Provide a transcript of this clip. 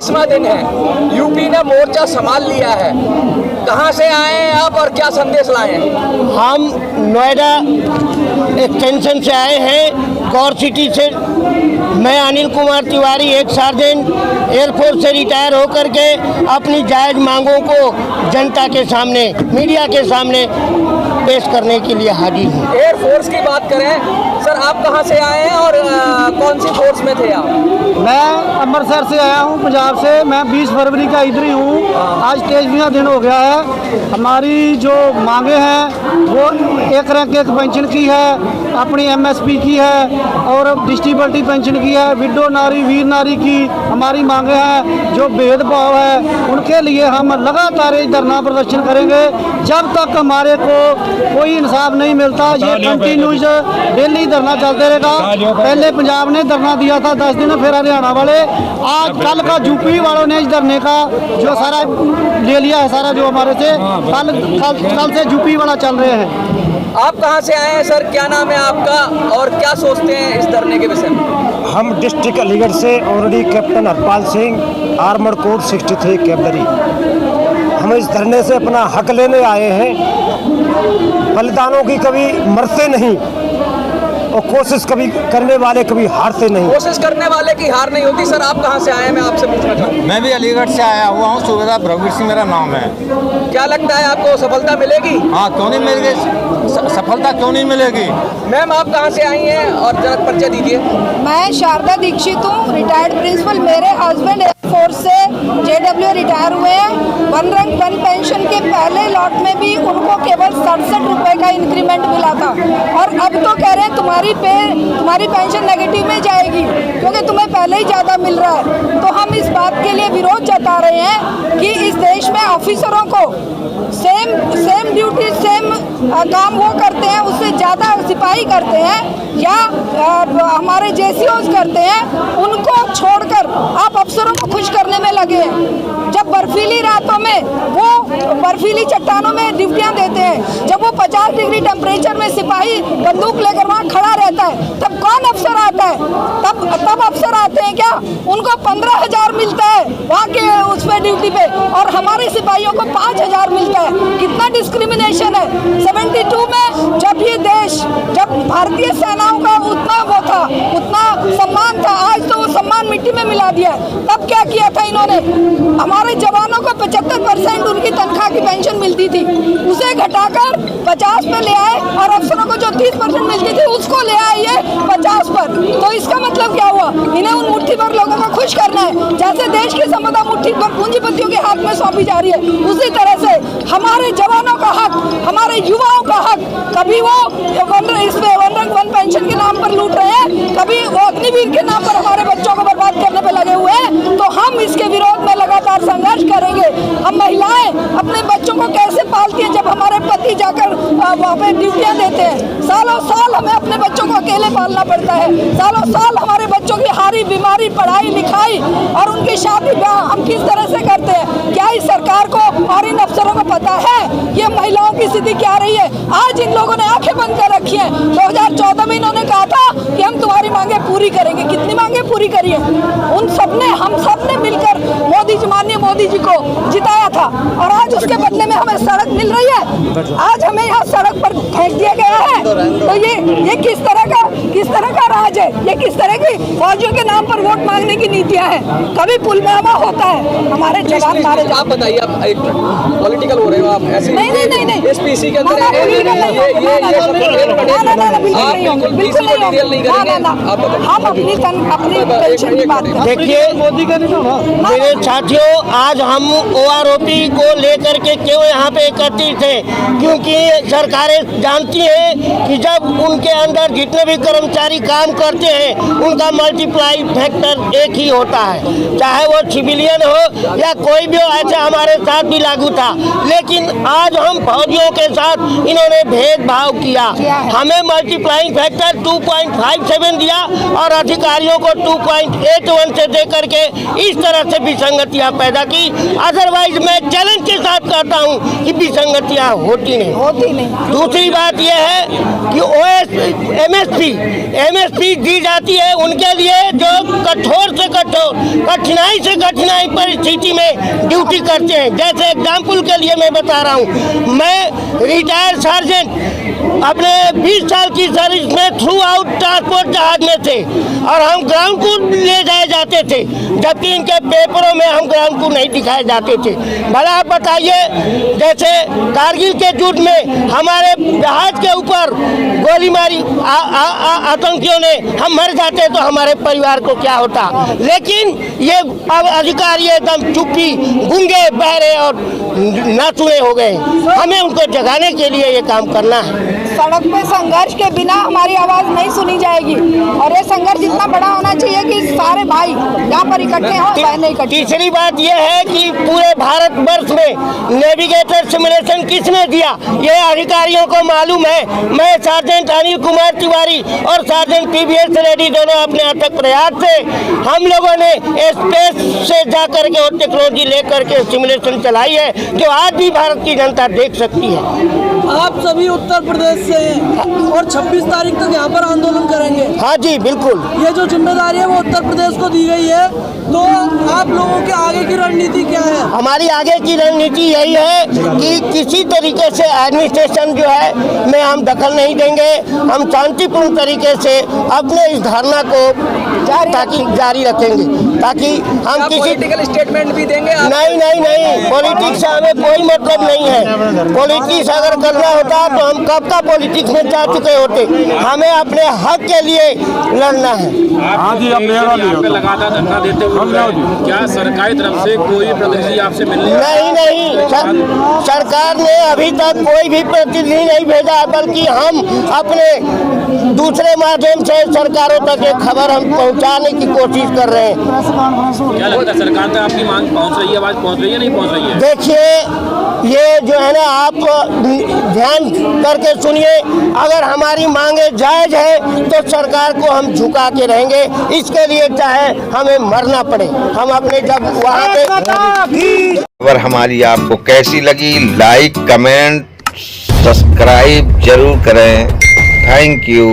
22वां दिन है, यूपी ने मोर्चा संभाल लिया है। कहां से आए हैं आप और क्या संदेश लाए हैं? हम नोएडा एक्सटेंशन से आए हैं, गौर सिटी से। मैं अनिल कुमार तिवारी, एक सार्जेंट एयरफोर्स से रिटायर होकर के अपनी जायज़ मांगों को जनता के सामने, मीडिया के सामने पेश करने के लिए हाजिर हूँ। एयरफोर्स की बात करें सर, आप कहां से आए हैं और कौन सी फोर्स में थे आप? मैं अमृतसर से आया हूं, पंजाब से। मैं 20 फरवरी का इधर ही हूं। आज 23वां दिन हो गया है। हमारी जो मांगे हैं वो एक रैंक एक पेंशन की है, अपनी एमएसपी की है और डिस्टेबिलिटी पेंशन की है, विडो नारी वीर नारी की हमारी मांगे हैं। जो भेदभाव है उनके लिए हम लगातार धरना प्रदर्शन करेंगे जब तक हमारे को कोई इंसाफ नहीं मिलता। ये कंटिन्यूस डेली धरना चलते रहेगा। पहले पंजाब ने धरना दिया था 10 दिन, फिर हरियाणा वाले, आज कल का यूपी वालों ने इस धरने का जो सारा ले लिया है, सारा जो हमारे से कल से यूपी वाला चल रहे हैं। आप कहां से आए हैं सर, क्या नाम है आपका और क्या सोचते हैं इस धरने के विषय में? हम डिस्ट्रिक्ट अलीगढ़ से already captain Harpal Singh, armour core 63 cavalry. हम इस धरने से अपना हक लेने आए हैं। बलिदानों की कभी मरते नहीं और कोशिश कभी करने वाले कभी हारते नहीं। कोशिश करने वाले की हार नहीं होती। सर आप कहां से आए हैं, मैं आपसे पूछना चाहता हूं? मैं भी अलीगढ़ से आया हुआ हूँ, सूबेदार भरतवीर सिंह मेरा नाम है। क्या लगता है आपको सफलता मिलेगी? हाँ, क्यों नहीं मिलेगी, सफलता क्यों नहीं मिलेगी? मैम आप कहां से आई हैं और जरा परिचय दीजिए। मैं शारदा दीक्षित हूँ, रिटायर्ड प्रिंसिपल। मेरे हस्बैंड एयरफोर्स से जेडब्ल्यू रिटायर हुए हैं। वन रैंक वन पेंशन के पहले लॉट में भी उनको केवल 67 रुपये का इंक्रीमेंट मिला था और अब तो कह रहे हैं तुम्हारी पेंशन नेगेटिव में जाएगी क्योंकि तुम्हें पहले ही ज़्यादा मिल रहा है। तो हम इस बात के लिए विरोध जता रहे हैं कि इस देश में ऑफिसरों को सेम ड्यूटी सेम काम वो करते हैं, उससे ज़्यादा सिपाही करते हैं या हमारे जेसीओज करते हैं, उनको छोड़कर आप अफसरों को खुश करने में लगे हैं। जब बर्फीली रातों में वो बर्फीली चट्टानों में ड्यूटियां देते हैं, जब वो 50 डिग्री टेम्परेचर में सिपाही बंदूक लेकर वहाँ खड़ा रहता है, तब कौन अफसर आता है? तब अफसर आते हैं क्या? उनको 15,000 मिलता है वहाँ के उस पे ड्यूटी पे और हमारे सिपाहियों को 5,000 मिलता है। कितना डिस्क्रिमिनेशन है। 72 में जब ये देश, जब भारतीय सेनाओं का उतना वो था, उतना सम्मान था, आज तो वो सम्मान मिट्टी में मिला दिया है। तब क्या किया था इन्होंने? हमारे जवानों को 75% उनकी तनख्वाह की पेंशन मिलती थी, उसे घटाकर 50 पे ले आए और अफसरों को जो 30% मिलती थी उसको ले आए ये 50 पर। तो इसका मतलब क्या हुआ? इन्हें उन मुट्ठी भर लोगों को खुश करना है। जैसे देश की संपदा मुट्ठी भर पूंजीपतियों के हाथ में सौंपी जा रही है, उसी तरह से हमारे जवानों का हक, हमारे युवाओं का हक, कभी वो इसमें वन रैंक वन पेंशन के नाम पर लूट रहे हैं, कभी वो अग्निवीर के नाम पर हमारे बच्चों को बर्बाद करने पर लगे हुए हैं। तो हम इसके विरोध में लगातार संघर्ष करेंगे। हम महिलाएं अपने बच्चों को कैसे पालती हैं जब हमारे पति जाकर वहाँ पे ड्यूटियाँ देते हैं? सालों साल हमें अपने बच्चों को अकेले पालना पड़ता है। सालों साल हमारे बच्चों की हारी बीमारी, पढ़ाई लिखाई और उनकी शादी ब्याह हम किस तरह से करते हैं? क्या इस सरकार को और इन अफसरों को पता है ये महिलाओं की स्थिति क्या रही है? आज इन लोगों ने आंखें बंद कर रखी हैं। 2014 में इन्होंने कहा था कि हम तुम्हारी मांगे पूरी करेंगे। कितनी मांगे पूरी करी है? उन सबने, हम सबने मिलकर माननीय मोदी जी को जिताया था और आज उसके बदले में हमें सड़क मिल रही है। आज हमें यहाँ सड़क पर फेंक दिया गया है। तो ये किस तरह का राज है? ये किस तरह की फौजियों के नाम पर वोट मांगने की नीतियाँ हैं? कभी पुलवामा होता है, हमारे जवान मारे जाते हैं। आप बताइए, आप एक पॉलिटिकल हो रहे हो आप ऐसे? नहीं। एसपीसी के अंदर हम अपनी पेंशन की बात करें। देखिए मोदी का नहीं होगा। मेरे साथियों, आज हम OROP को लेकर के क्यों यहाँ पे एकत्रित हैं? क्योंकि सरकारें जानती हैं कि जब उनके अंदर जितने भी कर्मचारी काम करते हैं उनका मल्टीप्लाई फैक्टर एक ही होता है, चाहे वो सिविलियन हो या कोई भी हो। ऐसा हमारे साथ भी लागू था, लेकिन आज हम फौजियों के साथ इन्होंने भेदभाव किया। हमें मल्टीप्लाइंग फैक्टर 2.57 दिया और अधिकारियों को 2.81 से दे करके इस तरह से विसंगतियां पैदा की। अदरवाइज मैं चैलेंज के साथ कहता हूं कि विसंगतियां होती नहीं। नहीं। दूसरी बात यह है कि MSP एमएसपी दी जाती है उनके लिए जो कठोर से कठोर, कठिनाई से कठिनाई परिस्थिति में ड्यूटी करते हैं। जैसे एग्जाम्पल के लिए मैं बता रहा हूँ, मैं रिटायर्ड सार्जेंट अपने 20 साल की सर्विस में थ्रू आउट ट्रांसपोर्ट जहाज में थे और हम ग्राउंड को ले जाए जाते थे, जबकि इनके पेपरों में हम ग्राउंड को नहीं दिखाए जाते थे। भला आप बताइए, जैसे कारगिल के युद्ध में हमारे जहाज के ऊपर गोली मारी आतंकियों ने, हम मर जाते तो हमारे परिवार को क्या होता। लेकिन ये अधिकारी एकदम चुप्पी, गूंगे, बहरे और नाचुए हो गए। हमें उनको जगाने के लिए ये काम करना है। सड़क पे संघर्ष के बिना हमारी आवाज नहीं सुनी जाएगी और ये संघर्ष इतना बड़ा होना चाहिए कि सारे भाई यहाँ पर इकट्ठे हों, बहनें इकट्ठी। तीसरी बात यह है कि पूरे भारतवर्ष में नेविगेटर सिमुलेशन किसने दिया, ये अधिकारियों को मालूम है। मैं सार्जेंट अनिल कुमार तिवारी और सार्जेंट पीवीएस रेड्डी दोनों अपने अथक प्रयास से हम लोगों ने स्पेस से जाकर के और टेक्नोलॉजी लेकर के सिमुलेशन चलाई है, जो आज भी भारत की जनता देख सकती है। आप सभी उत्तर प्रदेश से हैं और 26 तारीख तक यहाँ पर आंदोलन करेंगे। हाँ जी बिल्कुल। ये जो जिम्मेदारी है वो उत्तर प्रदेश को दी गई है, तो आप लोगों के आगे की रणनीति क्या है? हमारी आगे की रणनीति यही है कि किसी तरीके से एडमिनिस्ट्रेशन जो है में हम दखल नहीं देंगे। हम शांतिपूर्ण तरीके से अपने इस धरना को जारी रखेंगे, ताकि हम किसी पॉलिटिकल स्टेटमेंट भी देंगे आप? नहीं, पॉलिटिक्स से हमें कोई मतलब नहीं है। पॉलिटिक्स अगर करना होता तो हम कब का पॉलिटिक्स में जा चुके होते। हमें अपने हक के लिए लड़ना है। हाँ जी, अब मेरा लगातार धरना देते हुए क्या सरकारी तरफ से कोई प्रतिनिधि आपसे मिलने? नहीं, सरकार ने अभी तक कोई भी प्रतिनिधि नहीं भेजा, बल्कि हम अपने दूसरे माध्यम से सरकारों तक ये खबर हम पहुंचाने की कोशिश कर रहे हैं। क्या लगता है सरकार तक आपकी मांग पहुंच रही है, आवाज पहुंच रही है, नहीं पहुंच रही है? देखिए, ये जो है ना, आप ध्यान करके सुनिए। अगर हमारी मांगे जायज है तो सरकार को हम झुका के रहेंगे। इसके लिए चाहे हमें मरना पड़े, हम अपने जब वहाँ पे। खबर हमारी आपको कैसी लगी, लाइक, कमेंट, सब्सक्राइब जरूर करें। Thank you.